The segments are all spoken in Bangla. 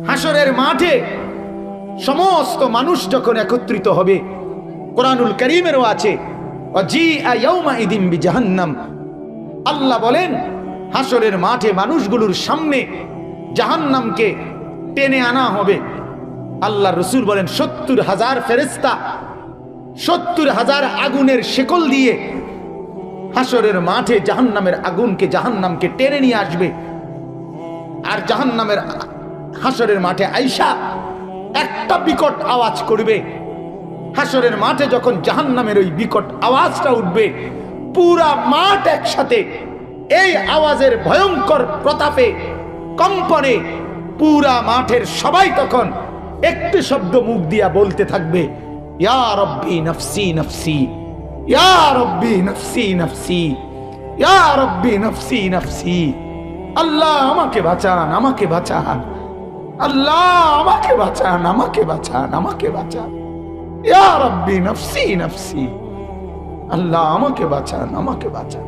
হাসরের মাঠে সমস্ত মানুষ যখন একত্রিত হবে, কোরআনুল কারীমেরও আছে ওয়াজিআ ইয়াউমাইযিন বিজাহান্নাম, আল্লাহ বলেন হাসরের মাঠে মানুষগুলোর সামনে জাহান্নামকে টেনে আনা হবে। আল্লাহ রাসূল বলেন ৭০,০০০ ফেরেশতা ৭০,০০০ আগুনের শেকল দিয়ে হাসরের মাঠে জাহান্নামকে টেনে নিয়ে আসবে। আর জাহান্নামের হাসরের মাঠে আইসা একটা বিকট আওয়াজ করবে। হাসরের মাঠে যখন জাহান্নামের ওই বিকট আওয়াজটা উঠবে, পুরা মাঠ একসাথে এই আওয়াজের ভয়ঙ্কর প্রতাপে কম্পনে পুরা মাঠের সবাই তখন একটি শব্দ মুখ দিয়া বলতে থাকবে, ইয়া রব্বি নফসি নফসি, ইয়া রব্বি নফসি নফসি, ইয়া রব্বি নফসি নফসি। আল্লাহ আমাকে বাঁচান, আমাকে বাঁচান, আল্লাহ আমাকে বাঁচান, আমাকে বাঁচান, আমাকে বাঁচান, ইয়া রব্বি নফসি নফসি, আল্লাহ আমাকে বাঁচান, আমাকে বাঁচান।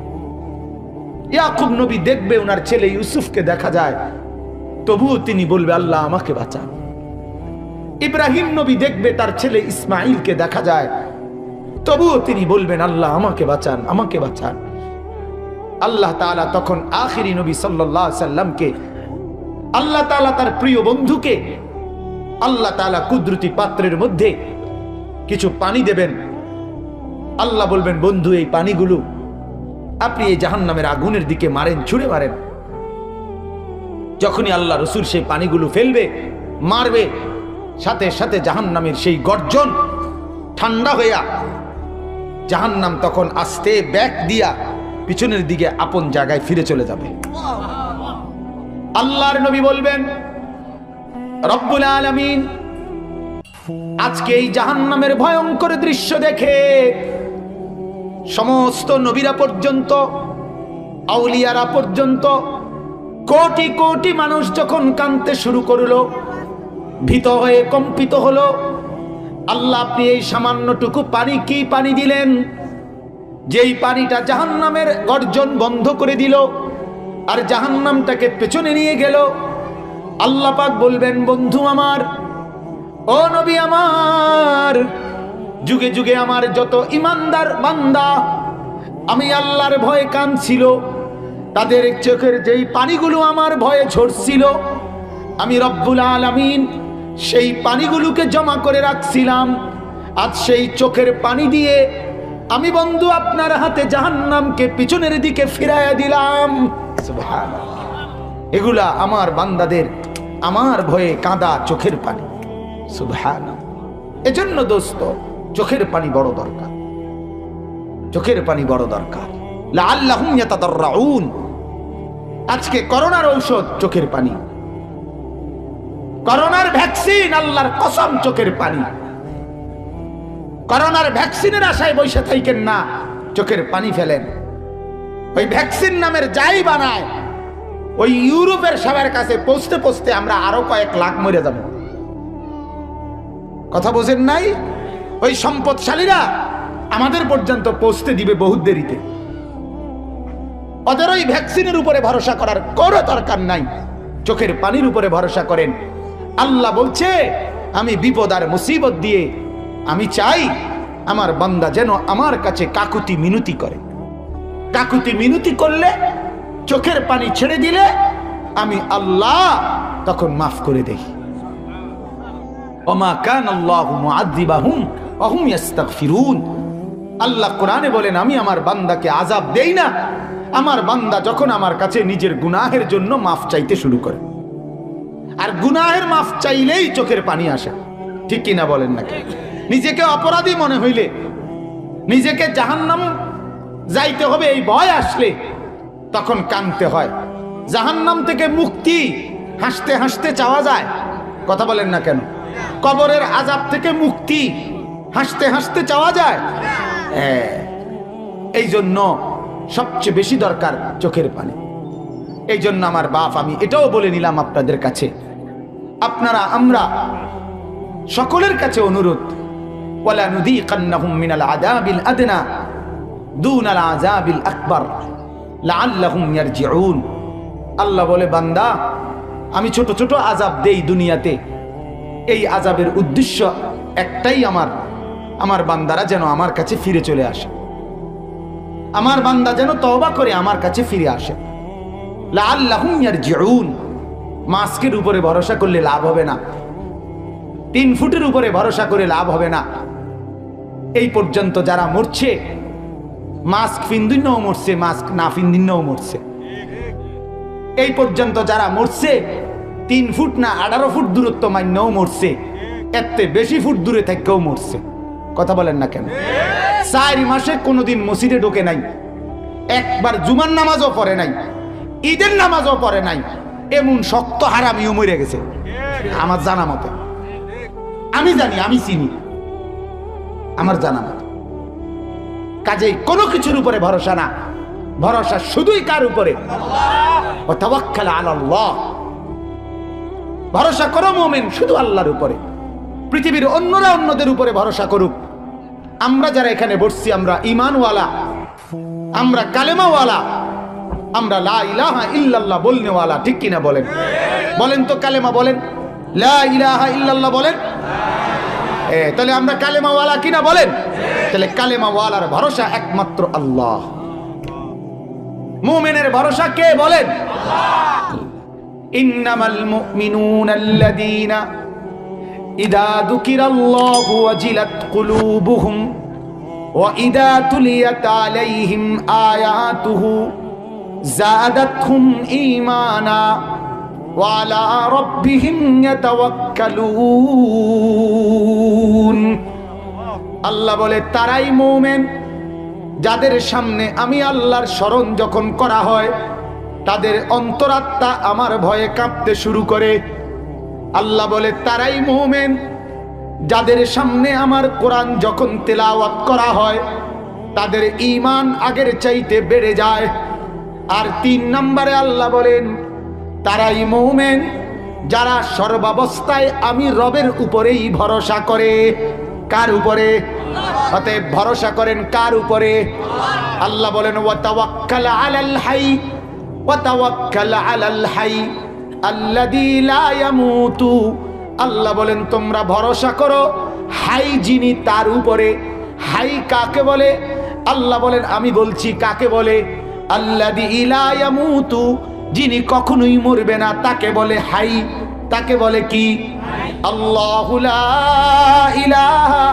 ইয়াকুব নবী দেখবে ওনার ছেলে ইউসুফকে দেখা যায়, তবুও তিনি বলবে আল্লাহ আমাকে বাঁচান। ইব্রাহিম নবী দেখবে তার ছেলে ইসমাইলকে দেখা যায়, তবুও তিনি বলবেন আল্লাহ আমাকে বাঁচান, আমাকে বাঁচান। আল্লাহ তাআলা তখন আখিরি নবী সাল্লাল্লাহু আলাইহি সাল্লামকে, আল্লাহ তাআলা তার প্রিয় বন্ধুকে আল্লাহ তাআলা কুদরতি পাত্রের মধ্যে কিছু পানি দেবেন। আল্লাহ বলবেন বন্ধু এই পানিগুলো আপনি এই জাহান্নামের আগুনের দিকে মারেন, ছুঁড়ে মারেন। যখনই আল্লাহ রাসূল সেই পানিগুলো ফেলবে, মারবে, সাথে সাথে জাহান্নামের সেই গর্জন ঠান্ডা হইয়া জাহান্নাম তখন আস্তে ব্যাক দিয়া পিছনের দিকে আপন জায়গায় ফিরে চলে যাবে। আল্লাহর নবী বলবেন রব্বুল আলামিন আজকে এই জাহান্নামের ভয়ঙ্কর দৃশ্য দেখে সমস্ত নবীরা পর্যন্ত, আউলিয়ারা পর্যন্ত, কোটি কোটি মানুষ যখন কাঁদতে শুরু করলো, ভীত হয়ে কম্পিত হলো, আল্লাহ আপনি এই সামান্যটুকু পানি কি পানি দিলেন, যেই পানিটা জাহান্নামের গর্জন বন্ধ করে দিল আর জাহান্নামটাকে পেছনে নিয়ে গেল। আল্লাহ পাক বলবেন বন্ধু আমার, ও নবী আমার, যুগে যুগে আমার যত ইমানদার বান্দা আমি আল্লাহর ভয়ে কাঁদছিল, তাদের চোখের যেই পানিগুলো আমার ভয়ে ঝরছিল, আমি রব্বুল আলামিন সেই পানিগুলোকে জমা করে রাখছিলাম। আজ সেই চোখের পানি দিয়ে আমি বন্ধু আপনার হাতে জাহান্নামকে পিছনের দিকে ফিরাইয়া দিলাম। সুবহানাল্লাহ। এগুলা আমার বান্দাদের আমার ভয়ে কাঁদা চোখের পানি। সুবহানাল্লাহ। এজন্য দোস্ত চোখের পানি বড় দরকার, চোখের পানি বড় দরকার। লাআল্লাহুম ইয়াতাদাররাউন। আজকে করোনার ঔষধ চোখের পানি, করোনার ভ্যাকসিন আল্লাহর কসম চোখের পানি। করোনার ভ্যাকসিনের আশায় বসে থাকেন না, চোখের পানি ফেলেন। ওই ভ্যাকসিন নামের যাই বানায়, ওই ইউরোপের সবার কাছে পৌঁছতে পৌঁছতে আমরা আরো কয়েক লাখ মরে যাব। কথা বোঝেন নাই? ওই সম্পদশালীরা আমাদের পর্যন্ত পৌঁছতে দিবে বহুত দেরিতে। ওদের ওই ভ্যাকসিনের উপরে ভরসা করার কোনো দরকার নাই, চোখের পানির উপরে ভরসা করেন। আল্লাহ বলছে আমি বিপদ আর মুসিবত দিয়ে আমি চাই আমার বান্দা যেন আমার কাছে কাকুতি মিনতি করে। কাকুতি মিনতি করলে, চোখের পানি ছেড়ে দিলে আমি আল্লাহ তখন মাফ করে দেই। ওমা কানাল্লাহু মুআযযিবাহুম ওয়া হুম ইস্তাগফিরুন। আল্লাহ কোরআনে বলেন আমি আমার বান্দাকে আযাব দেই না, আমার বান্দা যখন আমার কাছে নিজের গুনাহের জন্য মাফ চাইতে শুরু করে। আর গুনাহের মাফ চাইলেই চোখের পানি আসে, ঠিক কিনা বলেন নাকি? নিজেকে অপরাধী মনে হইলে, নিজেকে জাহান্নাম যাইতে হবে এই ভয় আসলে তখন কাঁদতে হয়। জাহান্নাম থেকে মুক্তি হাসতে হাসতে চাওয়া যায়, কথা বলেন না কেন? কবরের আযাব থেকে মুক্তি হাসতে হাসতে চাওয়া যায়। এই জন্য সবচেয়ে বেশি দরকার চোখের পানি। এই জন্য আমার বাপ, আমি এটাও বলে নিলাম আপনাদের কাছে, আপনারা আমরা সকলের কাছে অনুরোধ, ওয়ালা নুযীকান্নাহুম মিনাল আযাবিল আদনা দুনাল আযাবিল আকবার লাআল্লাহুম ইয়ারজিউন। আল্লাহ বলে বান্দা আমি ছোট ছোট আযাব দেই দুনিয়াতে, এই আযাবের উদ্দেশ্য একটাই, আমার বান্দারা যেন আমার কাছে ফিরে চলে আসে, আমার বান্দা যেন তওবা করে আমার কাছে ফিরে আসে। লাআল্লাহুম ইয়ারজিউন। মাস্কের উপরে ভরসা করলে লাভ হবে না, 3 ফুটের উপরে ভরসা করে লাভ হবে না। এই পর্যন্ত যারা মরছে, মাস্ক ফিন্দিনও মরছে, মাস্ক না ফিন্দিনও মরছে। এই পর্যন্ত যারা মরছে 3 ফুট না 18 ফুট দূরত্ব মান্যও মরছে, এত বেশি ফুট দূরে থেকেও মরছে। কথা বলেন না কেন? 4 মাসে কোনোদিন মসজিদে ঢোকে নাই, একবার জুমার নামাজও পড়ে নাই, ঈদের নামাজও পড়ে নাই, এমন শক্ত হারামিও মরে গেছে আমার জানা মতে। আমি জানি, আমি চিনি, আমার জানা মতে। কাজেই কোনো কিছুর উপরে ভরসা না, ভরসা শুধুই কার উপরে? ওয়া তাওয়াক্কাল আলাল্লাহ। ভরসা করো মুমিন শুধু আল্লাহর উপরে। পৃথিবীর অন্যরা অন্যদের উপরে ভরসা করুক, আমরা যারা এখানে বসছি আমরা ঈমানওয়ালা, আমরা কালেমাওয়ালা, আমরা লা ইলাহা ইল্লাল্লাহ বলনেওয়ালা। ঠিক কিনা বলেন? বলেন তো কালেমা বলেন, লা ইলাহা ইল্লাল্লাহ বলেন। তাহলে আমরা কালেমাওয়ালা কিনা বলেন? তাহলে কালেমাওয়ালার ভরসা একমাত্র আল্লাহ। মুমিনের ভরসা কে বলেন? ইন্নামাল মুমিনুনা আল্লাযীনা ইযা যুকিরাল্লাহু ওয়াজিলাত কুলুবুহুম ওয়া ইযা তুলিয়াত আলাইহিম আয়াতুহু যাদাতহুম ঈমানা ওয়া আলা রাব্বিহিম ইয়াতাওয়াক্কালুন। আল্লাহ বলে তারাই মুমিন যাদের সামনে আমি আল্লাহর স্মরণ যখন করা হয় তাদের অন্তরাত্মা আমার ভয়ে কাঁপতে শুরু করে। আল্লাহ বলে তারাই মুমিন যাদের সামনে আমার কোরআন যখন তেলাওয়াত করা হয় তাদের ঈমান আগের চাইতে বেড়ে যায়। আর 3 নম্বরে আল্লাহ বলেন তারাই মুমিন যারা সর্বাবস্থায় আমি রবের উপরেই ভরসা করে। কার উপরে? অতএব ভরসা করেন কার উপরে? আল্লাহ বলেন ওয়া তাওয়াক্কাল আলাল হাই ওয়া তাওয়াক্কাল আলাল হাই আল্লাযী লা ইয়ামুতু। আল্লাহ বলেন তোমরা ভরসা করো হাই যিনি, তার উপরে। হাই কাকে বলে? আল্লাহ বলেন আমি বলছি কাকে বলে। আল্লাযী লা ইয়ামুতু, যিনি কখনোই মরবে না, তাকে বলে হাই। তাকে বলে কি? আল্লাহু লা ইলাহা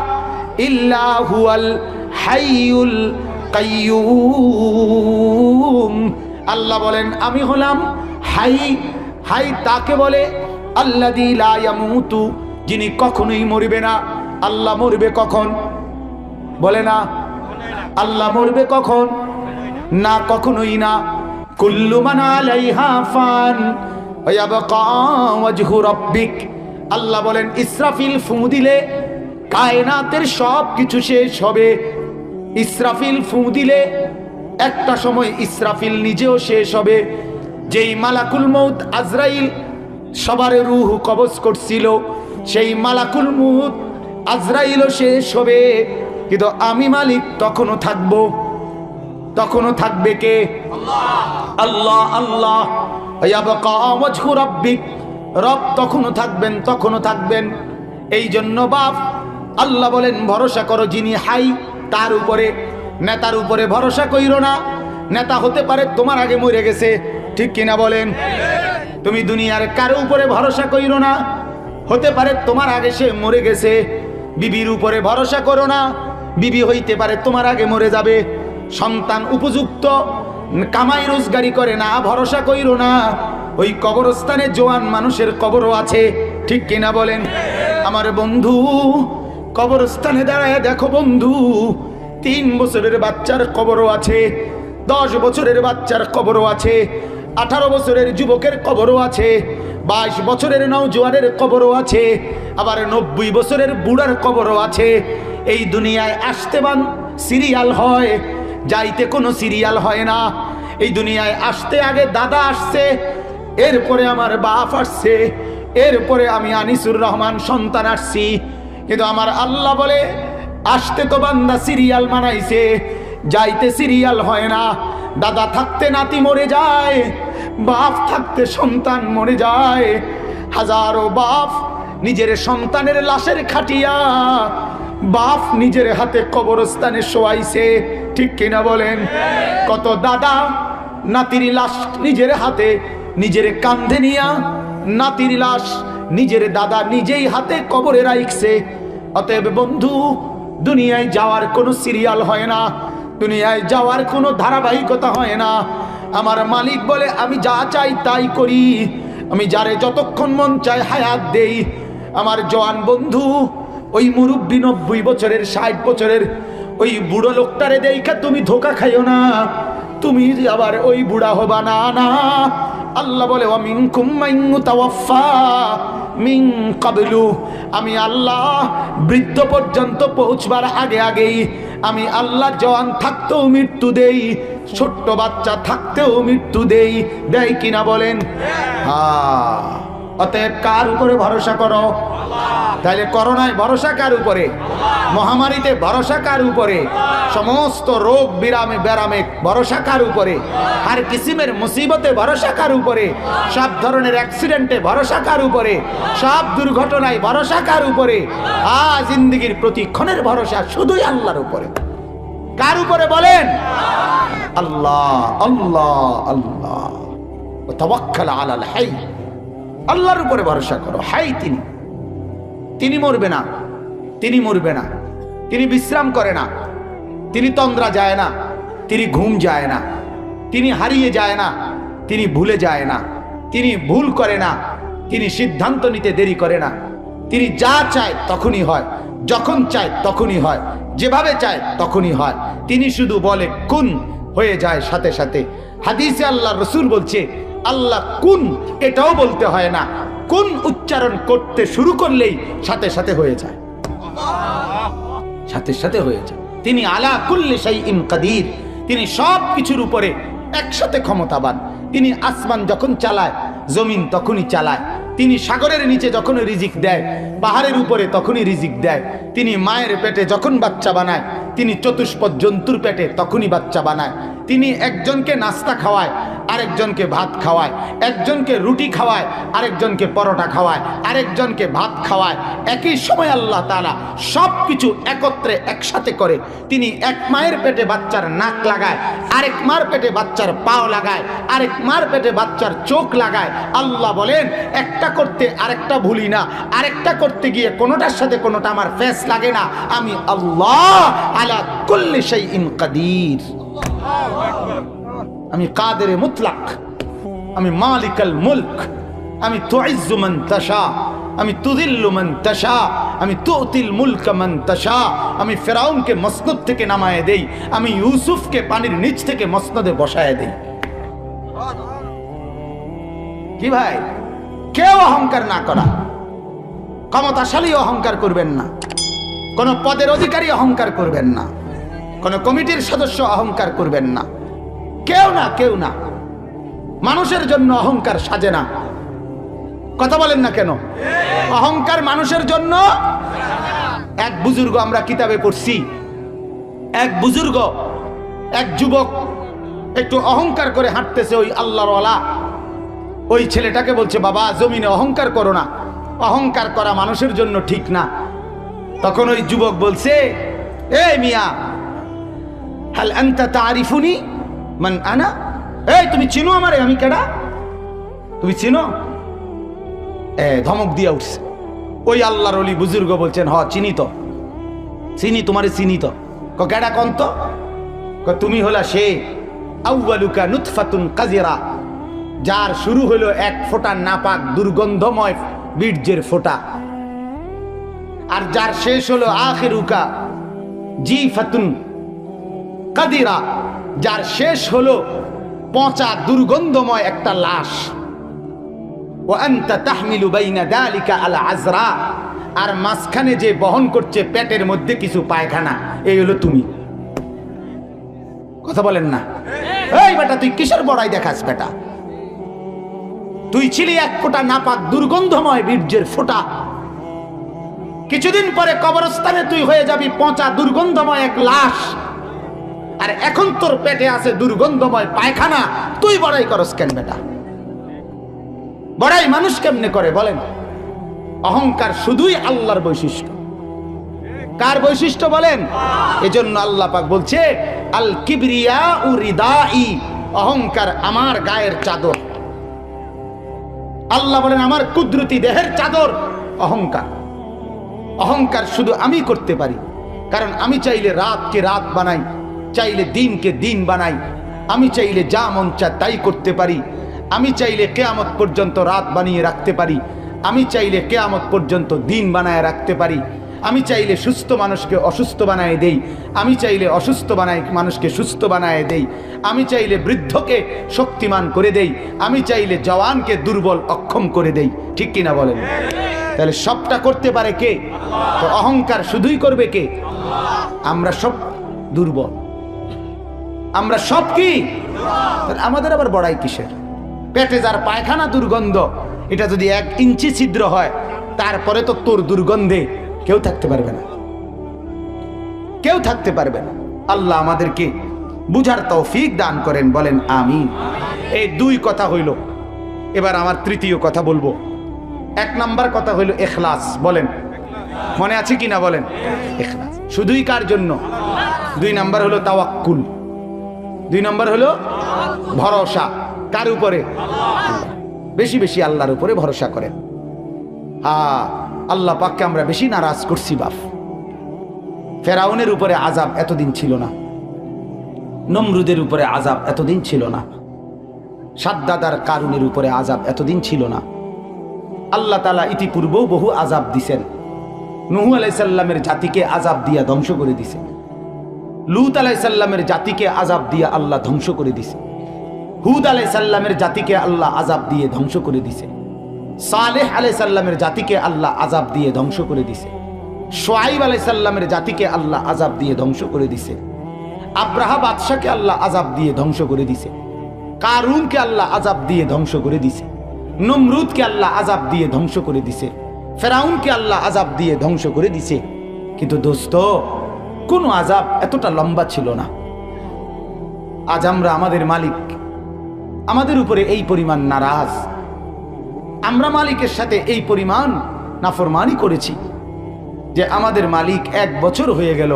ইল্লা হুয়াল হাইয়ুল কাইয়্যুম। আল্লাহ বলেন আমি হলাম হাই। হাই তাকে বলে আল্লাযী লা ইয়ামুতু, যিনি কখনোই মরবে না। আল্লাহ মরবে কখন? বলে না। আল্লাহ মরবে কখন? না, কখনোই না। কুল্লু মান আলাইহা ফান ওয়া ইয়াবকা ওয়াজহু রাব্বিক। আল্লাহ বলেন ইসরাফিল ফু দিলে কায়নাতের সব কিছু শেষ হবে। ইসরাফিল ফু দিলে একটা সময় ইসরাফিল নিজেও শেষ হবে। যেই মালাকুল মউত আজরাইল সবার রূহ কবজ করছিল, সেই মালাকুল মউত আজরাইলও শেষ হবে, কিন্তু আমি মালিক তখনও থাকবো। তখনও থাকবে কে? আল্লাহ। আল্লাহ ইয়াবকা ওয়াজহু রাব্বিক, রব তখনও থাকবেন, তখনও থাকবেন। এই জন্য বাপ আল্লাহ বলেন ভরসা করো যিনি হাই তার উপরে। নেতার উপরে ভরসা কইরো না, নেতা হতে পারে তোমার আগে মরে গেছে। ঠিক কিনা বলেন? তুমি দুনিয়ার কারো উপরে ভরসা কইরো না, হতে পারে তোমার আগে সে মরে গেছে। বিবির উপরে ভরসা করো না, বিবি হইতে পারে তোমার আগে মরে যাবে। সন্তান উপযুক্ত কামাই রোজগারি করে না, ভরসা কইরো না। ওই কবরস্থানে জোয়ান মানুষের কবরও আছে। ঠিক কিনা বলেন? আমার বন্ধু কবরস্থানে দাঁড়ায় দেখো বন্ধু, 3 বছরের বাচ্চার কবরও আছে, 10 বছরের বাচ্চার কবরও আছে, 18 বছরের যুবকের কবরও আছে, 22 বছরের নওজোয়ানের কবরও আছে, আবার 90 বছরের বুড়ার কবরও আছে। এই দুনিয়ায় আসতে বান সিরিয়াল হয়, যাইতে কোনো সিরিয়াল হয় না। এই দুনিয়ায় আসতে আগে দাদা আসছে, এরপরে আমার বাপ আসছে, এরপরে আমি আনিসুর রহমান সন্তান আসছি। কিন্তু আমার আল্লাহ বলে আসতে তো বান্দা সিরিয়াল মানাইছে, যাইতে সিরিয়াল হয় না। দাদা থাকতে নাতি মরে যায়, বাপ থাকতে সন্তান মরে যায়। হাজারো বাপ নিজের সন্তানের লাশের খাটিয়া বাপ নিজের হাতে কবরস্থানে শোয়াইছে, ঠিক কিনা বলেন? কত দাদা নাতির লাশ নিজের হাতে নিজের কাঁধে নিয়া নাতির লাশ নিজের দাদা নিজেই হাতে কবরে রাখছে। অতএব বন্ধু, দুনিয়ায় যাওয়ার কোনো সিরিয়াল হয় না, দুনিয়ায় যাওয়ার কোনো ধারাবাহিকতা হয় না। আমার মালিক বলে আমি যা চাই তাই করি, আমি যারে যতক্ষণ মন চায় হায়াত দেই। আমার জওয়ান বন্ধু, ওই মুরব্বী 90 বছরের 60 বছরের ওই বুড়ো লোকটারে দেখা তুমি ধোকা খাইও না, তুমি আবার ওই বুড়া হবা না। না, আল্লাহ বলে ওয়ামিনকুম মান ইউতাওয়াফা মিন ক্বাবলু, আমি আল্লাহ বৃদ্ধ পর্যন্ত পৌঁছবার আগে আগেই আমি আল্লাহ জওয়ান থাকতেও মৃত্যু দেই, ছোট্ট বাচ্চা থাকতেও মৃত্যু দেই। দেয় কিনা বলেন? হ্যাঁ। অতএব কার উপরে ভরসা করো? তাহলে করোনায় ভরসা কার উপরে? মহামারীতে ভরসা কার উপরে? সমস্ত রোগ ব্যারামে ভরসা কার উপরে? আর কিসিমের মুসিবতে ভরসা কার উপরে? সব ধরনের অ্যাক্সিডেন্টে ভরসা কার উপরে? সব দুর্ঘটনায় ভরসা কার উপরে? জিন্দেগির প্রতিক্ষণের ভরসা শুধুই আল্লাহর উপরে। কার উপরে বলেন? আল্লাহ আল্লাহ আল্লাহ। তাওয়াক্কাল আলাল হাই, আল্লাহর উপরে ভরসা করো। হাই তিনি মরবে না, তিনি মরবে না, তিনি বিশ্রাম করে না, তিনি তন্দ্রা যায় না, তিনি ঘুম যায় না, তিনি হারিয়ে যায় না, তিনি ভুলে যায় না, তিনি ভুল করে না, তিনি সিদ্ধান্ত নিতে দেরি করে না। তিনি যা চায় তখনই হয়, যখন চায় তখনই হয়, যেভাবে চায় তখনই হয়। তিনি শুধু বলে কুন, হয়ে যায় সাথে সাথে। হাদিসে আল্লাহ রসুল বলছে আল্লাহ কুন এটাও বলতে হয় না, কুন উচ্চারণ করতে শুরু করলেই সাথে সাথে হয়ে যায়, সাথে সাথে হয়ে যায়। তিনি আলা কুল্লি শাইইন কাদির, তিনি সব কিছুর উপরে একসাথে ক্ষমতাবান। তিনি আসমান যখন চালায় জমিন তখনই চালায়, তিনি সাগরের নিচে যখন রিজিক দেয়, পাহাড়ের উপরে তখনই রিজিক দেয়। তিনি মায়ের পেটে যখন বাচ্চা বানায়, তিনি চতুষ্পদ জন্তুর পেটে তখনই বাচ্চা বানায়। তিনি একজনকে নাস্তা খাওয়ায়, আরেকজনকে ভাত খাওয়ায়, একজনকে রুটি খাওয়ায়, আরেকজনকে পরোটা খাওয়ায়, আরেকজনকে ভাত খাওয়ায়। একই সময় আল্লাহ তাআলা সব কিছু একত্রে একসাথে করে। তিনি এক মায়ের পেটে বাচ্চার নাক লাগায়, আরেক মার পেটে বাচ্চার পাও লাগায়, আরেক মার পেটে বাচ্চার চোখ লাগায়। আল্লাহ বলেন একটা করতে আরেকটা ভুলি না, আরেকটা করতে গিয়ে কোনোটার সাথে কোনোটা আমার ফেস লাগে না। আমি আল্লাহ আলা কুল্লি শাইইন কাদির, আমি কাদের মুতলাক, আমি মালিকাল মুলক, আমি তুইজ্জু মান তাশা, আমি তুযিল্লু মান তাশা, আমি তুতিল মুলক মান তাশা। আমি ফেরাউনকে মসনদ থেকে নামায়ে দেই, আমি ইউসুফকে পানির নিচ থেকে মসনদে বসায় দেই। কি ভাই, কেউ অহংকার না করা, ক্ষমতাশালী অহংকার করবেন না, কোন পদের অধিকারী অহংকার করবেন না, কোন কমিটির সদস্য অহংকার করবেন না, কেউ না, কেউ না। মানুষের জন্য অহংকার সাজে না। কথা বলেন না কেন? অহংকার মানুষের জন্য। এক বুজুর্গ আমরা কিতাবে পড়ছি, এক বুজুর্গ, এক যুবক একটু অহংকার করে হাঁটতেছে, ওই আল্লাহর ওয়ালা ওই ছেলেটাকে বলছে বাবা জমিনে অহংকার করো না, অহংকার করা মানুষের জন্য ঠিক না। তখন ওই যুবক বলছে এই মিয়া হাল আনতা তারিফুনি মান আনা, এই তুমি চিনো আমারে, আমি কেডা, তুমি চিনো? ধমক দিয়া উঠছে। ওই আল্লাহর ওলি বুজুর্গ বলছেন হ চিনি তো, চিনি, তোমারে চিনি তো। কেডা কোন তো? তুমি হলা সে আউয়ালুকা নুতফাতুন কাজিরা, যার শুরু হলো এক ফোঁটা নাপাক দুর্গন্ধময় বীর্যের ফোঁটা, আর যার শেষ হলো আখিরুকা জিফাতুন কাদিরা, যার শেষ হলো পচা দুর্গন্ধময় একটা লাশ। ওয়া আনতা তাহমিলু বাইনা যালিকা আলা আজরা, আর মাঝখানে যে বহন করছে পেটের মধ্যে কিছু পায়খানা, এই হলো তুমি। কথা বলেন না? এই বেটা তুই কিসের বড়াই দেখাস বেটা? তুই ছিলি এক ফোঁটা নাপাক দুর্গন্ধময় বীর্যের ফোঁটা, কিছুদিন পরে কবরস্থানে তুই হয়ে যাবি পচা দুর্গন্ধময় এক লাশ, আর এখন তোর পেটে আছে দুর্গন্ধময় পায়খানা। তুই বড়াই করস কেন বেটা? বড়াই মানুষ কেমনে করে বলেন? অহংকার শুধুই আল্লাহর বৈশিষ্ট্য। কার বৈশিষ্ট্য বলেন? এজন্য আল্লাহ পাক বলছে আল কিবরিয়া উ রিদাই, অহংকার আমার গায়ের চাদর। আল্লাহ বলেন আমার কুদরতি দেহের চাদর অহংকার। অহংকার শুধু আমি করতে পারি, কারণ আমি চাইলে রাতকে রাত বানাই, চাইলে দিনকে দিন বানাই, আমি চাইলে যা মন চায় তাই করতে পারি, আমি চাইলে কিয়ামত পর্যন্ত রাত বানিয়ে রাখতে পারি, আমি চাইলে কিয়ামত পর্যন্ত দিন বানায় রাখতে পারি, আমি চাইলে সুস্থ মানুষকে অসুস্থ বানায় দেই, আমি চাইলে অসুস্থ মানুষকে সুস্থ বানায় দেই, আমি চাইলে বৃদ্ধকে শক্তিমান করে দেই, আমি চাইলে জওয়ানকে দুর্বল অক্ষম করে দেই। ঠিক কিনা বলেন? তাহলে সবটা করতে পারে কে? তো অহংকার শুধুই করবে কে? আমরা সব দুর্বল, আমরা সব কি? আমাদের আবার বড়াই কিসের? পেটে যার পায়খানা দুর্গন্ধ, এটা যদি 1 ইঞ্চি ছিদ্র হয়, তারপরে তো তোর দুর্গন্ধে কেউ থাকতে পারবে না, কেউ থাকতে পারবে না। আল্লাহ আমাদেরকে বুঝার তৌফিক দান করেন, বলেন আমিন। এই 2 কথা হইল। এবার আমার তৃতীয় কথা বলবো। 1 নাম্বার কথা হইল ইখলাস। বলেন মনে আছে কিনা বলেন? ইখলাস শুধুই কার জন্য? 2 নাম্বার হলো তাওয়াক্কুল। 2 নাম্বার হলো ভরসা। কার উপরে? বেশি বেশি আল্লাহর উপরে ভরসা করেন। হ্যাঁ, আল্লাহ পাককে আমরা বেশি নারাজ করছি বাপ। ফেরাউনের উপরে আযাব এতদিন ছিল না, নমরুদের উপরে আযাব এতদিন ছিল না, সাদ্দাদার কারুনের উপরে আযাব এতদিন ছিল না। আল্লাহ তাআলা ইতিপূর্বেও বহু আযাব দিছেন। নূহ আলাইহিস সালামের জাতিকে আযাব দিয়া ধ্বংস করে দিছে, লূত আলাইহিস সালামের জাতিকে আযাব দিয়া আল্লাহ ধ্বংস করে দিছে, হুদ আলাইহিস সালামের জাতিকে আল্লাহ আযাব দিয়ে ধ্বংস করে দিছে, সালেহ আলাইহিস সালামের জাতিকে আল্লাহ আযাব দিয়ে ধ্বংস করে দিছে, শুআইব আলাইহিস সালামের জাতিকে আল্লাহ আযাব দিয়ে ধ্বংস করে দিছে, আব্রাহা বাদশাকে আল্লাহ আযাব দিয়ে ধ্বংস করে দিছে, কারুনকে আল্লাহ আযাব দিয়ে ধ্বংস করে দিছে, নমরুদকে আল্লাহ আযাব দিয়ে ধ্বংস করে দিছে, ফেরাউনকে আল্লাহ আযাব দিয়ে ধ্বংস করে দিছে। কিন্তু দোস্ত, কোন আযাব এতটা লম্বা ছিল না। আজ আমরা আমাদের মালিক, আমাদের উপরে এই পরিমাণ নারাজ, আমরা মালিকের সাথে এই পরিমাণ নাফরমানি করেছি যে আমাদের মালিক 1 বছর হয়ে গেল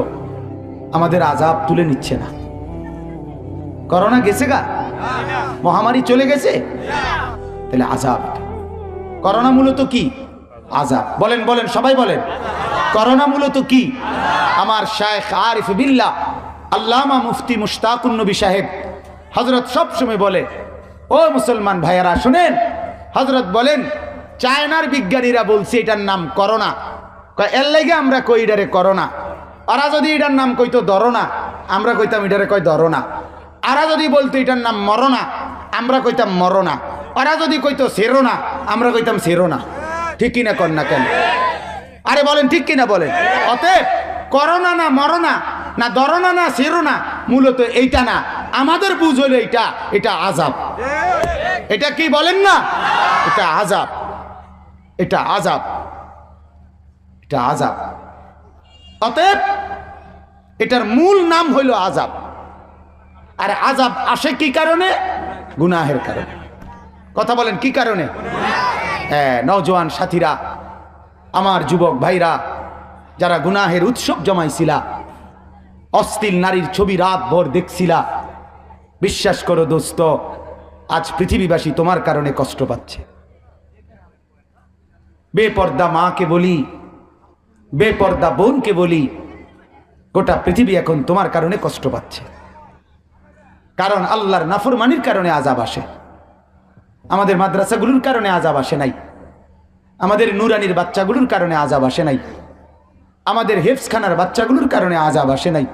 আমাদের আযাব তুলে নিচ্ছে না। করোনা গেছে গা? মহামারী চলে গেছে? তাহলে আযাব। করোনা মূলত কি? আযাব। বলেন বলেন সবাই বলেন, করোনা মূলত কি? আমার শায়েখ আরিফ বিল্লাহ আল্লামা মুফতি মুশতাকুন নবী সাহেব হযরত সবসময় বলে, ও মুসলমান ভাইয়েরা শুনেন, হযরত বলেন চায়নার বিজ্ঞানীরা বলছে এটার নাম করোনা, এর লাগে আমরা কই এটারে করোনা। ওরা যদি এটার নাম কইতো দরোনা, আমরা কইতাম এটারে কয় দরোনা। ওরা যদি বলতো এটার নাম মরোনা, আমরা কইতাম মরোনা। ওরা যদি কইতো সেরোনা, আমরা কইতাম সেরোনা। ঠিক কিনা কর না কেন? আরে বলেন ঠিক কিনা বলেন। অতএব করোনা না মরোনা না দরোনা না সেরোনা, মূলত এইটা না, আমাদের বুঝ হলো এইটা, এটা আযাব। এটা কি বলেন না? এটা আযাব, এটা আযাব, এটা আযাব। অতএব এটার মূল নাম হইল আযাব। আর আযাব আসে কি কারণে? গুনাহের কারণে। কথা বলেন কি কারণে? হ্যাঁ, নওজোয়ান সাথীরা, আমার যুবক ভাইরা, যারা গুনাহের উৎসব জমাইছিলা, অশ্লীল নারীর ছবি রাত ভর দেখছিলা, বিশ্বাস করো দোস্ত, আজ পৃথিবীবাসী তোমার কারণে কষ্ট পাচ্ছে। বেপর্দা মাকে বলি, বেপর্দা বোনকে বলি, গোটা পৃথিবী এখন তোমার কারণে কষ্ট পাচ্ছে। কারণ আল্লাহর নাফরমানির কারণে আযাব আসে। আমাদের মাদ্রাসাগুলোর কারণে আযাব আসে নাই, আমাদের নুরানির বাচ্চাগুলোর কারণে আযাব আসে নাই, আমাদের হেফজখানার বাচ্চাগুলোর কারণে আযাব আসে নাই।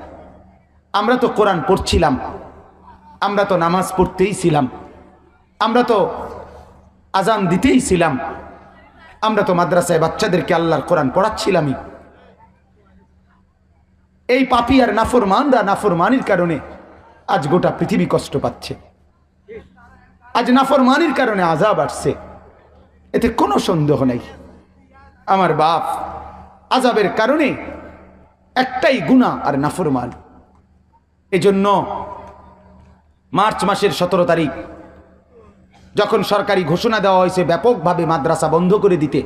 আমরা তো কোরআন পড়ছিলাম, আমরা তো নামাজ পড়তেই ছিলাম, আমরা তো আজান দিতেই ছিলাম, আমরা তো মাদ্রাসায় বাচ্চাদেরকে আল্লাহর কোরআন পড়াচ্ছিলামই। এই পাপী আর নাফরমানরা নাফরমানির কারণে আজ গোটা পৃথিবী কষ্ট পাচ্ছে। আজ নাফরমানির কারণে আযাব আসছে, এতে কোনো সন্দেহ নেই। আমার বাপ, আযাবের কারণে একটাই গুনাহ আর নাফরমান। এজন্য মার্চ মাসের 17 তারিখ যখন সরকারি ঘোষণা দেওয়া হয়েছে ব্যাপকভাবে মাদ্রাসা বন্ধ করে দিতে,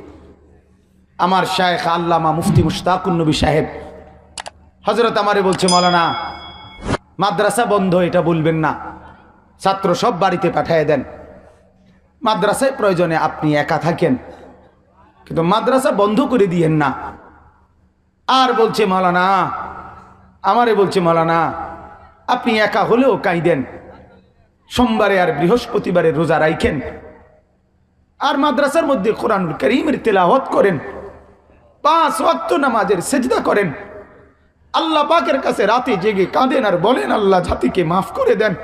আমার শায়েখ আল্লামা মুফতি মুশতাকুন নবী সাহেব হযরত আমারে বলছে, মাওলানা মাদ্রাসা বন্ধ এটা বলবেন না, ছাত্র সব বাড়িতে পাঠিয়ে দেন, মাদ্রাসায় প্রয়োজনে আপনি একা থাকেন, কিন্তু মাদ্রাসা বন্ধ করে দিয়েন না। আর বলছে মাওলানা, আমারে বলছে মাওলানা আপনি একা হলেও কাঁদেন, সোমবারে আর বৃহস্পতিবারে রোজা রাখেন, আর মাদ্রাসার মধ্যে কোরআনুল কারীমের তেলাওয়াত করেন, 5 ওয়াক্ত নামাজের সিজদা করেন, আল্লাহ পাকের কাছে রাতে জেগে কাঁদেন আর বলেন আল্লাহ জাতিকে মাফ করে দেন,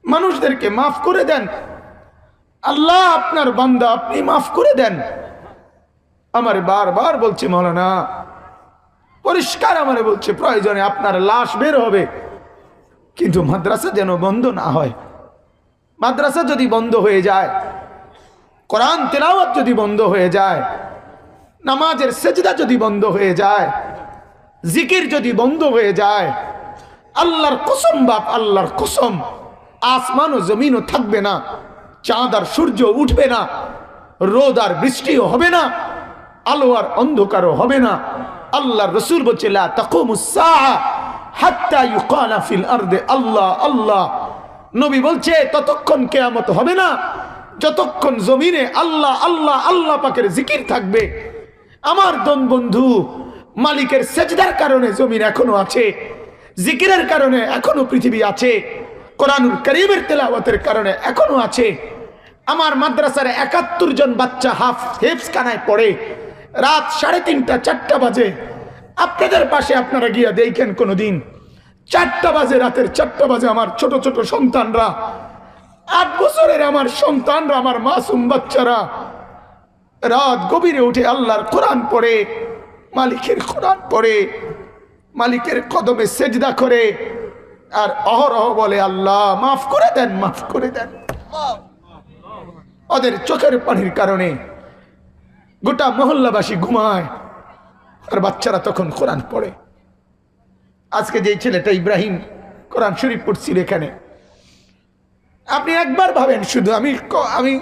মানুষদেরকে মাফ করে দেন, আল্লাহ আপনার বান্দা আপনি মাফ করে দেন। আমারে বারবার বলছে মাওলানা, পরিষ্কার আমারে বলছে প্রয়োজনে আপনার লাশ বের হবে, কিন্তু মাদ্রাসা যেন বন্ধ না হয়। মাদ্রাসা যদি বন্ধ হয়ে যায়, কোরআন তেলাওয়াত যদি বন্ধ হয়ে যায়, নামাজের সিজদা যদি বন্ধ হয়ে যায়, জিকির যদি বন্ধ হয়ে যায়, আল্লাহর কসম বাপ আল্লাহর কসম, আসমান ও জমিনও থাকবে না, চাঁদ আর সূর্য উঠবে না, রোদ আর বৃষ্টিও হবে না, আলো আর অন্ধকারও হবে না। আল্লাহর রাসূল বলছে লা তাকুমুস সাআ হাত্তা ইউকালা ফিল আরদি আল্লাহ আল্লাহ। নবী বলছে ততক্ষণ কিয়ামত হবে না যতক্ষণ জমিনে আল্লাহ আল্লাহ আল্লাহ পাকের জিকির থাকবে। আমার দন বন্ধু, মালিকের সেজদার কারণে জমিন এখনো আছে, জিকিরের কারণে এখনো পৃথিবী আছে, কোরআনুল কারীমের তেলাওয়াতের কারণে এখনো আছে। আমার মাদ্রাসার ৭১ জন বাচ্চা হেফজ খানায় পড়ে, রাত 3:30 4টা বাজে। আপনাদের পাশে আপনারা গিয়া দেখেন কোনোদিন 4টা বাজে, রাতের 4টা বাজে আমার ছোট ছোট সন্তানরা, 8 বছরের আমার সন্তানরা, আমার মাসুম বাচ্চারা রাত গভীরে উঠে আল্লাহর কোরআন পড়ে, মালিকের কোরআন পড়ে, মালিকের কদমে সেজদা করে, আর অহরহ বলে আল্লাহ মাফ করে দেন, মাফ করে দেন। ওদের চোখের পানির কারণে গোটা মহল্লাবাসী ঘুমায়, আর বাচ্চারা তখন কোরআন পড়ে। আজকে যে ছেলেটা ইব্রাহিম কোরআন শরীফ পড়ছিল এখানে, আপনি একবার ভাবেন, শুধু আমি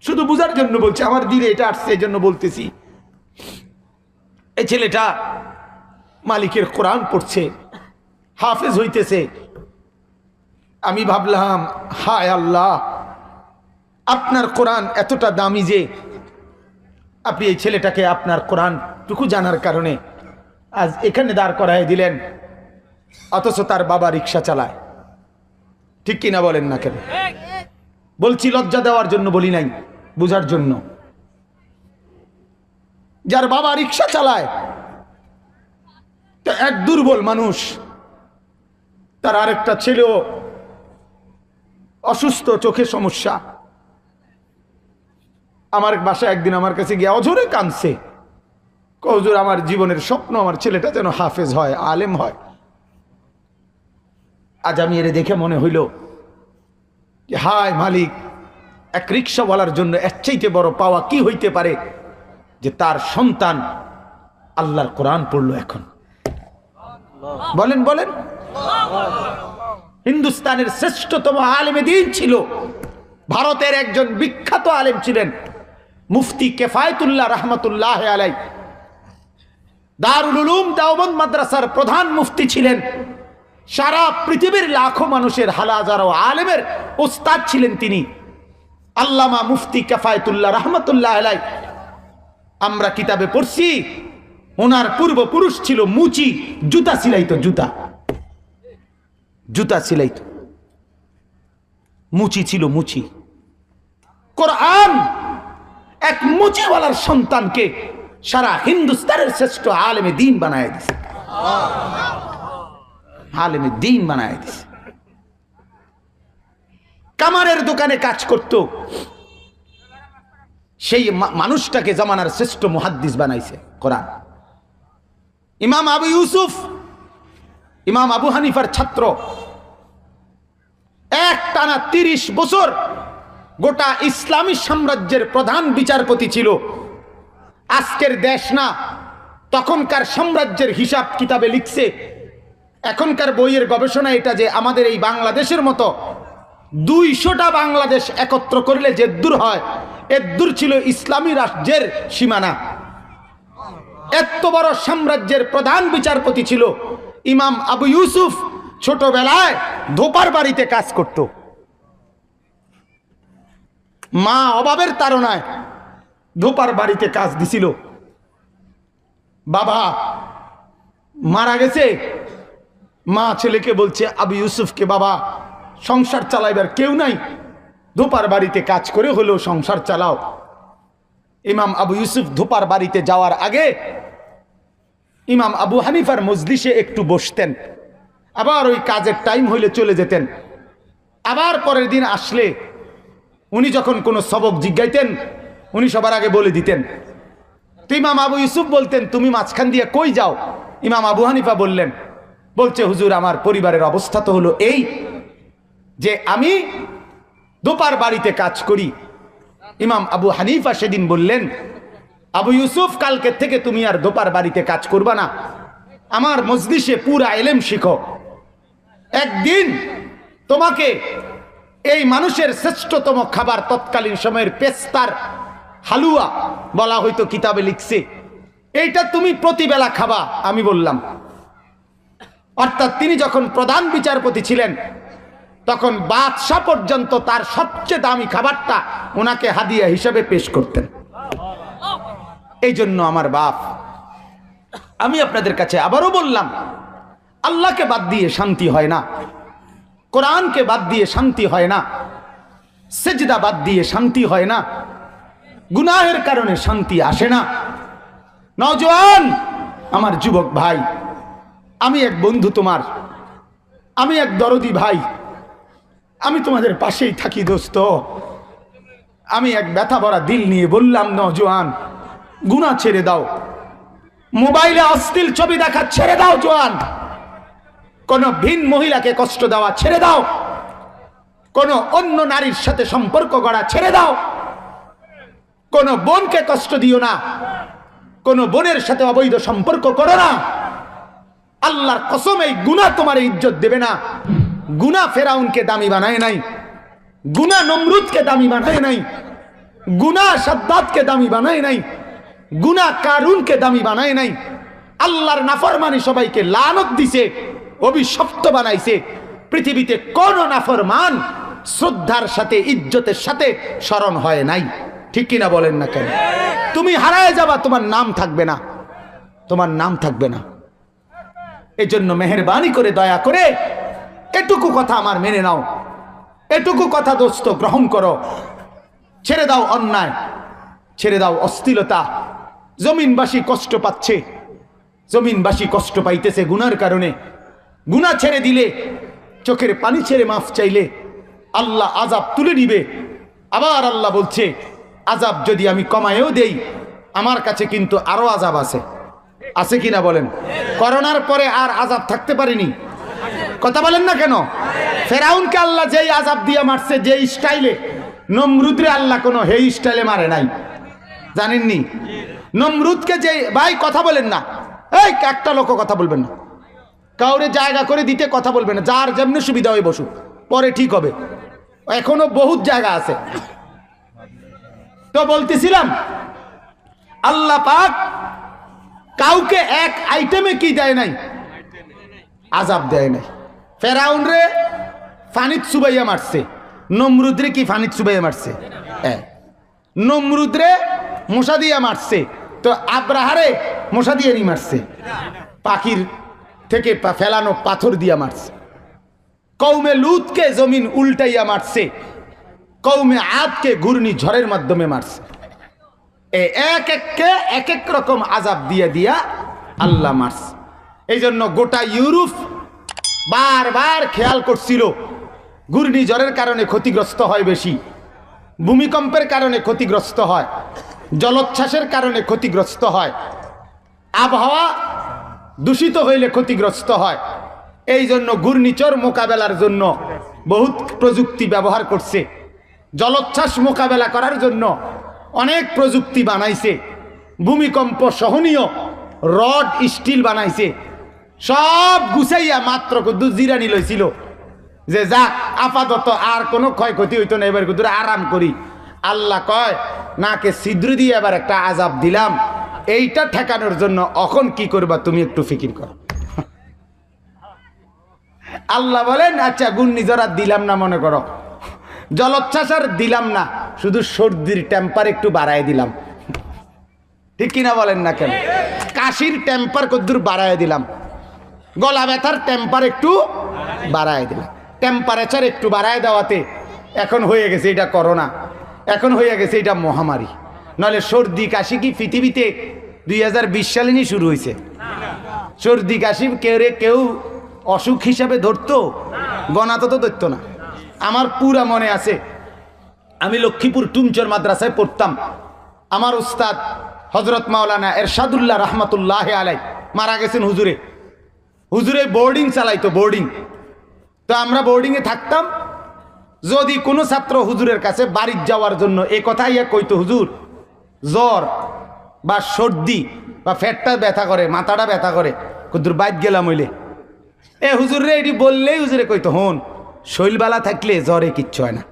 শুধু বুঝার জন্য বলছি, আমার দিলে এটা আসছে এই জন্য বলতেছি। এই ছেলেটা মালিকের কোরআন পড়ছে, হাফেজ হইতেছে। আমি ভাবলাম হায় আল্লাহ, আপনার কোরআন এতটা দামি যে আপনি এই ছেলেটাকে আপনার কোরআনটুকু জানার কারণে আজ এখানে দাঁড় করায় দিলেন, অথচ তার বাবা রিক্সা চালায়। ঠিক কিনা বলেন না কেন? বলছি লজ্জা দেওয়ার জন্য বলি নাই, বুঝার জন্য। যার বাবা রিক্সা চালায়, এক দুর্বল মানুষ, তার আরেকটা ছেলেও অসুস্থ, চোখে সমস্যা। আমার বাসায় একদিন আমার কাছে গিয়ে অঝরে কাঁদছে, হুজুর আমার জীবনের স্বপ্ন আমার ছেলেটা যেন হাফেজ হয়, আলেম হয়। আজ আমি এর দেখে মনে হইল যে হায় মালিক, এক রিক্সাওয়ালার জন্য এর চাইতে বড় পাওয়া কি হইতে পারে যে তার সন্তান আল্লাহর কোরআন পড়লো। এখন বলেন বলেন, হিন্দুস্তানের শ্রেষ্ঠতম আলেমে দ্বীন ছিল, ভারতের একজন বিখ্যাত আলেম ছিলেন মুফতি কিফায়েতুল্লাহ রহমতুল্লাহ আলাই, দারুল উলুম দেওবন্দ মাদ্রাসার প্রধান মুফতি ছিলেন, সারা পৃথিবীর লাখো মানুষের হাজারো আলেমের ওস্তাদ ছিলেন তিনি, আল্লামা মুফতি কিফায়েতুল্লাহ রহমতুল্লাহ আলাই। আমরা কিতাবে পড়ছি ওনার পূর্বপুরুষ ছিল মুচি, জুতা সিলাইতো, জুতা সিলাইতো, মুচি ছিল, মুচি। কোরআন এক মুচিওয়ালার সন্তানকে সারা হিন্দুস্তানের শ্রেষ্ঠ আলেমে দ্বীন বানায় দিছে, আলেমে দ্বীন বানায় দিছে। কামারের দোকানে কাজ করত, সেই মানুষটাকে জামানার শ্রেষ্ঠ মুহাদ্দিস বানাইছে কোরআন। ইমাম আবু ইউসুফ, ইমাম আবু হানিফার ছাত্র, এক টানা 30 বছর গোটা ইসলামী সাম্রাজ্যের প্রধান বিচারপতি ছিল। আজকের দেশ না, তখনকার সাম্রাজ্যের হিসাব কিতাবে লিখছে। এখনকার বইয়ের গবেষণা এটা যে আমাদের এই বাংলাদেশের মতো 200টা বাংলাদেশ একত্র করলে যে দূর হয়, এর দূর ছিল ইসলামী রাষ্ট্রের সীমানা। এত বড় সাম্রাজ্যের প্রধান বিচারপতি ছিল ইমাম আবু ইউসুফ। ছোটবেলায় ধোপার বাড়িতে কাজ করত। মা অভাবের তাড়নায় ধোপার বাড়িতে কাজ দিছিল। বাবা মারা গেছে, মা ছেলেকে বলছে, আবু ইউসুফকে, বাবা সংসার চালাইবার কেউ নাই, ধোপার বাড়িতে কাজ করে হলেও সংসার চালাও। ইমাম আবু ইউসুফ ধোপার বাড়িতে যাওয়ার আগে ইমাম আবু হানিফার মজলিসে একটু বসতেন, আবার ওই কাজের টাইম হইলে চলে যেতেন। আবার পরের দিন আসলে উনি যখন কোনো সবক জিজ্ঞাইতেন, উনি সবার আগে বলে দিতেন। তো ইমাম আবু ইউসুফ বলতেন, তুমি মাঝখান দিয়ে কই যাও? ইমাম আবু হানিফা বলছে, হুজুর আমার পরিবারের অবস্থা তো হলো এই যে আমি দোপার বাড়িতে কাজ করি। ইমাম আবু হানিফা সেদিন বললেন, আবু ইউসুফ কালকে থেকে তুমি আর দোপার বাড়িতে কাজ করবা না, আমার মজলিসে পুরা ইলম শিখো। একদিন তোমাকে এই মানুষের শ্রেষ্ঠতম খাবার তৎকালীন সময়ের পেস্তার হালুয়া বলা হয়তো, কিতাবে লিখছে, এইটা তুমি প্রতিবেলা খাবা। আমি বললাম, অর্থাৎ তিনি যখন প্রধান বিচারপতি ছিলেন তখন বাদশা পর্যন্ত তার সবচেয়ে দামি খাবারটা ওনাকে হাদিয়া হিসেবে পেশ করতেন। এই জন্য আমার বাপ, আমি আপনাদের কাছে আবারও বললাম, আল্লাহকে বাদ দিয়ে শান্তি হয় না, কোরআনকে বাদ দিয়ে শান্তি হয় না, সেজদা বাদ দিয়ে শান্তি হয় না, গুনাহের কারণে শান্তি আসে না। নওজোয়ান আমার যুবক ভাই, আমি এক বন্ধু তোমার, আমি এক দরদি ভাই, আমি তোমাদের পাশেই থাকি দোস্ত। আমি এক ব্যথা ভরা দিল নিয়ে বললাম, নওজোয়ান গুনাহ ছেড়ে দাও, মোবাইলে অশ্লীল ছবি দেখা ছেড়ে দাও জোয়ান, কোন ভিন মহিলাকে কষ্ট দেওয়া ছেড়ে দাও, কোন অন্য নারীর সাথে সম্পর্ক গড়া ছেড়ে দাও, কোন বোনকে কষ্ট দিও না, কোন বোনের সাথে অবৈধ সম্পর্ক করো না। আল্লাহর কসম এই গুনাহ তোমার ইজ্জত দেবে না। গুনাহ ফেরাউনকে দামি বানায় নাই, গুনাহ নমরুদকে দামি বানায় নাই, গুনাহ সাদ্দাতকে দামি বানায় নাই, গুনাহ কারুনকে দামি বানায় নাই। আল্লাহর নাফরমানি সবাইকে লানত দিছে, অভিশপ্ত বানাইছে। পৃথিবীতে কোন নাফরমান শ্রদ্ধার সাথে ইজ্জতের সাথে স্মরণ হয় নাই। ঠিক কিনা বলেন না কেন? তুমি হারায় যাবা, তোমার নাম থাকবে না, তোমার নাম থাকবে না। এই জন্য মেহেরবানি করে দয়া করে এটুকু কথা আমার মেনে নাও, এটুকু কথা দোস্ত গ্রহণ করো। ছেড়ে দাও অন্যায়, ছেড়ে দাও অশ্লীলতা। জমিনবাসী কষ্ট পাচ্ছে, জমিনবাসী কষ্ট পাইতেছে গুনার কারণে। গুনাহ ছেড়ে দিলে, চোখের পানি ছেড়ে মাফ চাইলে আল্লাহ আযাব তুলে নিবে। আবার আল্লাহ বলছে, আযাব যদি আমি কমায়েও দেই, আমার কাছে কিন্তু আরো আযাব আছে। আছে কিনা বলেন? করোনার পরে আর আযাব থাকতে পারেনি। কথা বলেন না কেন? ফেরাউনকে আল্লাহ যেই আযাব দিয়ে মারছে, যে স্টাইলে, নমরুদরে আল্লাহ কোনো হেই স্টাইলে মারে নাই, জানেননি? নমরুদকে যে, ভাই কথা বলেন না, এই একটা লোক কথা বলবেন না, কাউরে জায়গা করে দিতে কথা বলবেন না, যার যেমনি সুবিধা হয়ে বসুক, পরে ঠিক হবে, এখনো বহুত জায়গা আছে। তো বলতেছিলাম, আল্লাহ পাক কাউকে এক আইটেমে কি দেয় নাই, আযাব দেয় নাই। ফেরাউন রে ফানিত সুবাইয়া মারছে, নমরুদ রে কি ফানিত সুবাইয়া মারছে? নমরুদ রে মশা দিয়া মারছে, তো আব্রাহারে মশা দিয়ে নি মারছে, পাখির থেকে ফেলানো পাথর দিয়া মারছে। কৌমে লুতকে জমিন উল্টাইয়া মারছে, কৌমে আদকে ঘূর্ণি ঝড়ের মাধ্যমে মারছে। এক এককে এক এক রকম আযাব দিয়া দিয়া আল্লাহ মারছে। এই জন্য গোটা ইউরোপ বারবার খেয়াল করছিল, ঘূর্ণিঝড়ের কারণে ক্ষতিগ্রস্ত হয় বেশি, ভূমিকম্পের কারণে ক্ষতিগ্রস্ত হয়, জলোচ্ছ্বাসের কারণে ক্ষতিগ্রস্ত হয়, আবহাওয়া দূষিত হইলে ক্ষতিগ্রস্ত হয়। এই জন্য ঘূর্ণিঝড় মোকাবেলার জন্য বহুত প্রযুক্তি ব্যবহার করছে, জলোচ্ছ্বাস মোকাবেলা করার জন্য অনেক প্রযুক্তি বানাইছে, ভূমিকম্প সহনীয় রড স্টিল বানাইছে, সব গুছাইয়া মাত্র জিরানি লইছিল, যে যাক আপাতত আর কোনো ক্ষয়ক্ষতি হইতো না, এবার দূরে আরাম করি। আল্লাহ কয় নাকে ছিদ্র দিয়ে এবার একটা আযাব দিলাম, এইটা ঠেকানোর জন্য এখন কি করবা তুমি একটু ফিকির করো। আল্লাহ বলেন আচ্ছা ঘূর্ণিঝড় দিলাম না, মনে করো জলোচ্ছ্বাস আর দিলাম না, শুধু সর্দির টেম্পার একটু বাড়ায় দিলাম, ঠিক কিনা বলেন না কেন? কাশির টেম্পার কদ্দুর বাড়ায় দিলাম, গলা ব্যথার টেম্পার একটু বাড়ায় দিলাম। টেম্পারেচার একটু বাড়ায় দেওয়াতে এখন হয়ে গেছে এটা করোনা, এখন হয়ে গেছে এটা মহামারী। নাহলে সর্দি কাশি কি পৃথিবীতে 2020 সালে নিয়ে শুরু হয়েছে? সর্দি কাশি কেউ অসুখ হিসাবে ধরতো? গণাতো তো ধরতো না। আমার পুরা মনে আছে, আমি লক্ষ্মীপুর টুমচর মাদ্রাসায় পড়তাম। আমার উস্তাদ হজরত মাওলানা এরশাদুল্লাহ রহমতুল্লাহ আলাই মারা গেছেন। হুজুরে বোর্ডিং চালাইতো, বোর্ডিং। তো আমরা বোর্ডিংয়ে থাকতাম। যদি কোনো ছাত্র হুজুরের কাছে বাড়ির যাওয়ার জন্য এ কথাই কইতো, হুজুর জ্বর বা সর্দি বা পেটটা ব্যথা করে, মাথাটা ব্যথা করে, কুদুর বাইর গেলাম হইলে হুজুর রে এটি বললেই হুজুরে কইতো, হন শৈলবালা থাকলে জ্বরে কিচ্ছু হয় না।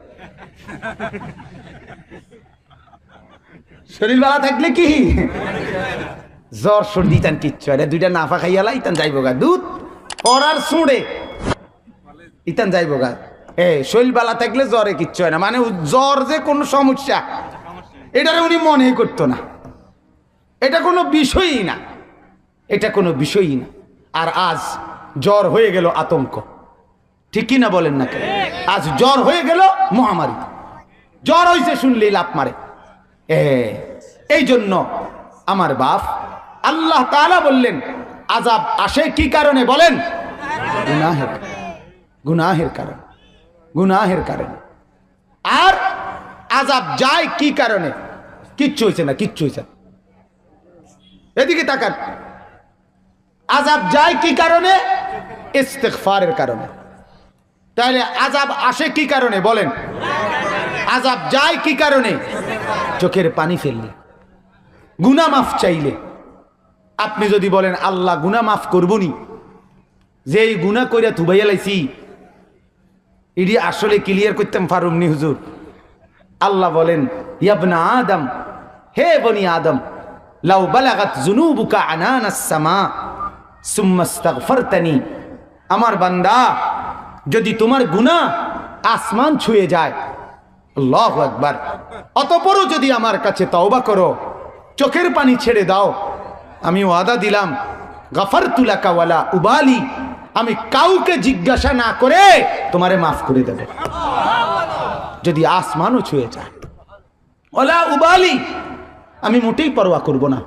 শরীরবালা থাকলে কি জ্বর সর্দি তান কিচ্ছু হয় না, দুইটা নাফা খাইয়ালা ইতান যাইব গা, দুধ পড়ার সুঁড়ে ইতান যাইব গা। শৈলবালা থাকলে জ্বরে কিচ্ছু হয় না, মানে জ্বর যে কোনো সমস্যা এটারে উনি মনে করতো না, এটা কোনো বিষয়ই না, এটা কোনো বিষয়ই না। আর আজ জ্বর হয়ে গেল আতঙ্ক, ঠিক কিনা বলেন না কেন? আজ জ্বর হয়ে গেল মহামারী, জ্বর হয়েছে শুনলেই লাফ মারে। এই জন্য আমার বাপ আল্লাহ তাআলা বললেন আযাব আসে কি কারণে বলেন? গুনাহের কারণে, গুনাহের কারণে। আর আযাব যায় কি কারণে? কিচ্ছু হয়েছে না, কিচ্ছু হয়েছে না। এদিকে তাকান, আযাব যায় কি কারণে? ইস্তিগফারের কারণে। তাহলে আযাব আসে কি কারণে বলেন? আযাব যায় কি কারণে? চোখের পানি ফেললে, গুনাহ মাফ চাইলে। আপনি যদি বলেন আল্লাহ গুনাহ মাফ করবনি, যে এই গুনাহ কইরা থুবাইয়া লাইছি এটি আসলে ক্লিয়ার করতাম পারুমনি হুজুর। আল্লাহ বলেন ইয়া আদম, হে বনি আদম, লাউ বালাগাত যুনুবুকা আনানাস সামা সুম্মা ইস্তাগফারতানি, আমার বান্দা যদি তোমার গুনাহ আসমান ছুঁয়ে যায়, আল্লাহু আকবার, অতঃপরও যদি আমার কাছে তওবা করো, চোখের পানি ছেড়ে দাও, আমি ওয়াদা দিলাম গাফারতু লাকা ওয়ালা উবালি, আমি কাউকে জিজ্ঞাসা না করে তোমারে মাফ করে দেব। যদি আসমানও ছুঁয়ে যায়, ওয়ালা উবালি, আমি মোটেই পরোয়া করব না,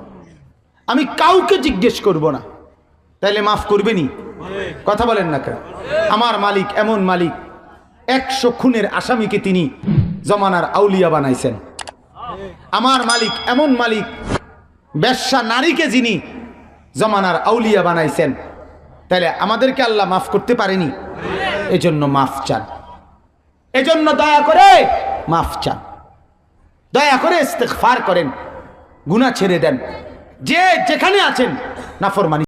আমি কাউকে জিজ্ঞেস করব না, তাইলে মাফ করবেনি? কথা বলেন না কেন? আমার মালিক এমন মালিক, 100 খুনের আসামিকে তিনি জমানার আউলিয়া বানাইছেন। আমার মালিক এমন মালিক, বেশ্যা নারীকে যিনি জমানার আউলিয়া বানাইছেন, তাহলে আমাদেরকে আল্লাহ মাফ করতে পারেনি? এজন্য মাফ চান, এজন্য দয়া করে মাফ চান, দয়া করে ইস্তিগফার করেন, গুনাহ ছেড়ে দেন। যে যেখানে আছেন নাফরমানি